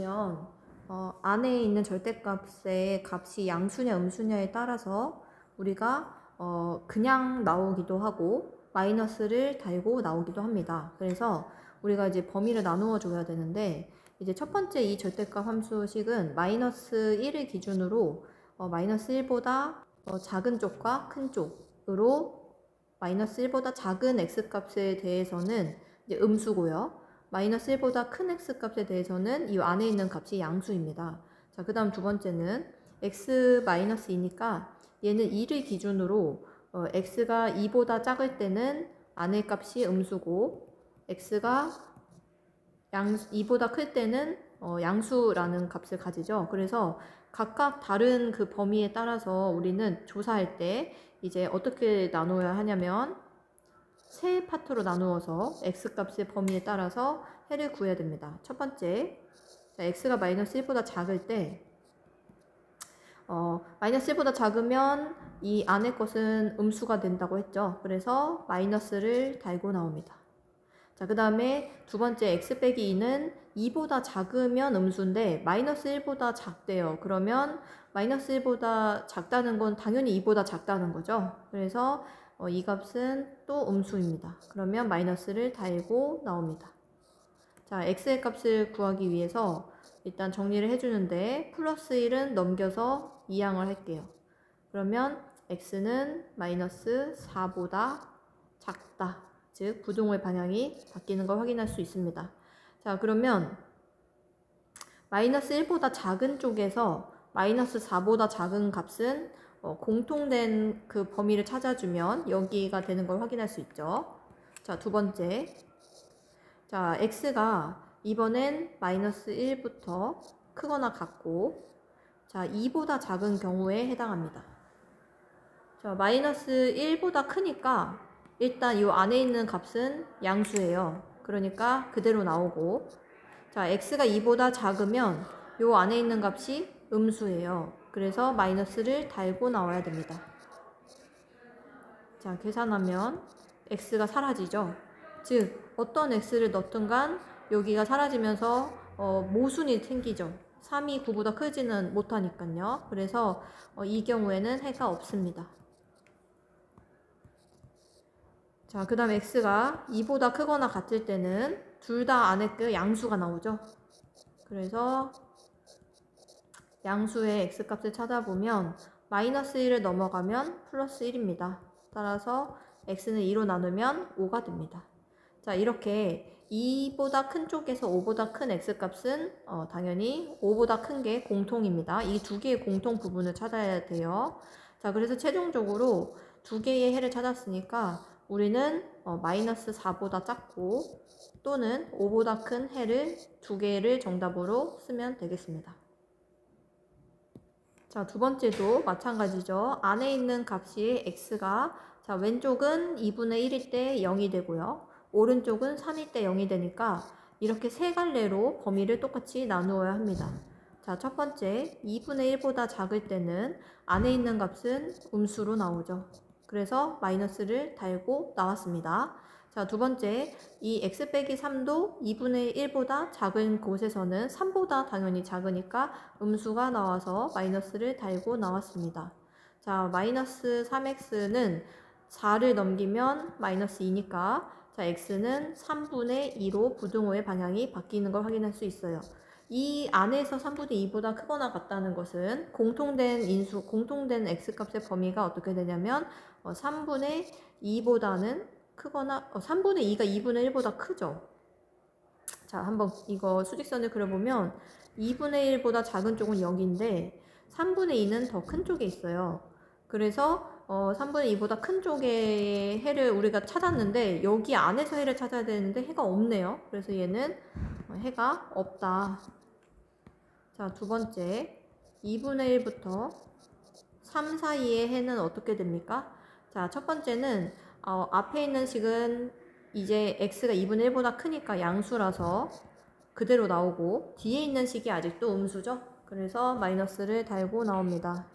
보면 안에 있는 절대값의 값이 양수냐 음수냐에 따라서 우리가 그냥 나오기도 하고 마이너스를 달고 나오기도 합니다. 그래서 우리가 이제 범위를 나누어 줘야 되는데, 이제 첫 번째 이 절대값 함수식은 마이너스 1을 기준으로 마이너스 1보다 작은 쪽과 큰 쪽으로, 마이너스 1보다 작은 x값에 대해서는 이제 음수고요. 마이너스 1보다 큰 x값에 대해서는 이 안에 있는 값이 양수입니다. 자, 그 다음 두 번째는 x-2니까 얘는 2를 기준으로 x가 2보다 작을 때는 안의 값이 음수고, x가 2보다 클 때는 양수라는 값을 가지죠. 그래서 각각 다른 그 범위에 따라서 우리는 조사할 때 이제 어떻게 나눠야 하냐면, 세 파트로 나누어서 x값의 범위에 따라서 해를 구해야 됩니다. 첫 번째, 자, x가 마이너스 1보다 작을 때 마이너스 1보다 작으면 이 안의 것은 음수가 된다고 했죠. 그래서 마이너스를 달고 나옵니다. 자, 그 다음에 두 번째 x 빼기 2는 2보다 작으면 음수인데 마이너스 1보다 작대요. 그러면 마이너스 1보다 작다는 건 당연히 2보다 작다는 거죠. 그래서 이 값은 또 음수입니다. 그러면 마이너스를 달고 나옵니다. 자, x의 값을 구하기 위해서 일단 정리를 해주는데, 플러스 1은 넘겨서 이항을 할게요. 그러면 x는 마이너스 4보다 작다. 즉 부등호의 방향이 바뀌는 걸 확인할 수 있습니다. 자, 그러면 마이너스 1보다 작은 쪽에서 마이너스 4보다 작은 값은 공통된 그 범위를 찾아주면 여기가 되는 걸 확인할 수 있죠. 자, 두 번째, 자, x가 이번엔 마이너스 1부터 크거나 같고, 자, 2보다 작은 경우에 해당합니다. 자, 마이너스 1보다 크니까 일단 이 안에 있는 값은 양수예요. 그러니까 그대로 나오고, 자, x가 2보다 작으면 이 안에 있는 값이 음수예요. 그래서 마이너스를 달고 나와야 됩니다. 자, 계산하면 x가 사라지죠. 즉 어떤 x를 넣든 간 여기가 사라지면서 모순이 생기죠. 3이 9보다 크지는 못하니까요. 그래서 이 경우에는 해가 없습니다. 자, 그 다음 x가 2보다 크거나 같을 때는 둘 다 안에 그 양수가 나오죠. 그래서 양수의 x값을 찾아보면 마이너스 1을 넘어가면 플러스 1입니다. 따라서 x는 2로 나누면 5가 됩니다. 자, 이렇게 2보다 큰 쪽에서 5보다 큰 x값은 당연히 5보다 큰 게 공통입니다. 이 두 개의 공통 부분을 찾아야 돼요. 자, 그래서 최종적으로 두 개의 해를 찾았으니까 우리는 마이너스 4보다 작고 또는 5보다 큰 해를 두 개를 정답으로 쓰면 되겠습니다. 자, 두 번째도 마찬가지죠. 안에 있는 값이 x가, 자, 왼쪽은 2분의 1일 때 0이 되고요. 오른쪽은 3일 때 0이 되니까 이렇게 세 갈래로 범위를 똑같이 나누어야 합니다. 자, 첫 번째, 2분의 1보다 작을 때는 안에 있는 값은 음수로 나오죠. 그래서 마이너스를 달고 나왔습니다. 자, 두 번째, 이 x 빼기 3도 2분의 1보다 작은 곳에서는 3보다 당연히 작으니까 음수가 나와서 마이너스를 달고 나왔습니다. 자, 마이너스 3x는 4를 넘기면 마이너스 2니까 자, x는 3분의 2로 부등호의 방향이 바뀌는 걸 확인할 수 있어요. 이 안에서 3분의 2보다 크거나 같다는 것은 공통된 공통된 x값의 범위가 어떻게 되냐면 3분의 2보다는 크거나 3분의 2가 2분의 1보다 크죠. 자, 한번 이거 수직선을 그려보면 2분의 1보다 작은 쪽은 0인데 3분의 2는 더 큰 쪽에 있어요. 그래서 3분의 2보다 큰 쪽의 해를 우리가 찾았는데 여기 안에서 해를 찾아야 되는데 해가 없네요. 그래서 얘는 해가 없다. 자, 두 번째, 2분의 1부터 3 사이의 해는 어떻게 됩니까? 자, 첫 번째는 앞에 있는 식은 이제 x가 2분의 1보다 크니까 양수라서 그대로 나오고, 뒤에 있는 식이 아직도 음수죠? 그래서 마이너스를 달고 나옵니다.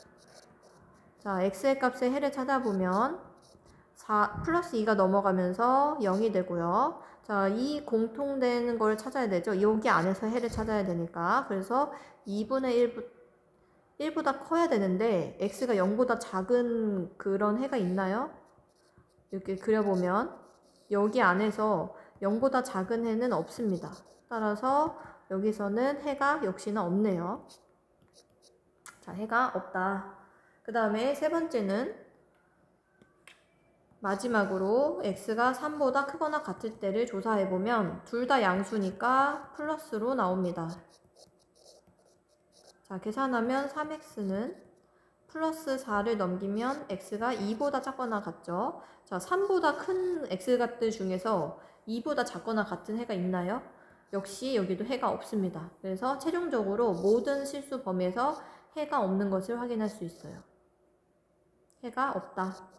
자, x의 값의 해를 찾아보면 플러스 2가 넘어가면서 0이 되고요. 자, 이 공통되는 걸 찾아야 되죠. 여기 안에서 해를 찾아야 되니까. 그래서 2분의 1보다 커야 되는데 x가 0보다 작은 그런 해가 있나요? 이렇게 그려보면 여기 안에서 0보다 작은 해는 없습니다. 따라서 여기서는 해가 역시나 없네요. 자, 해가 없다. 그 다음에 세 번째는 마지막으로 x가 3보다 크거나 같을 때를 조사해보면 둘 다 양수니까 플러스로 나옵니다. 자, 계산하면 3x는 플러스 4를 넘기면 x가 2보다 작거나 같죠. 자, 3보다 큰 x값들 중에서 2보다 작거나 같은 해가 있나요? 역시 여기도 해가 없습니다. 그래서 최종적으로 모든 실수 범위에서 해가 없는 것을 확인할 수 있어요. 해가 없다.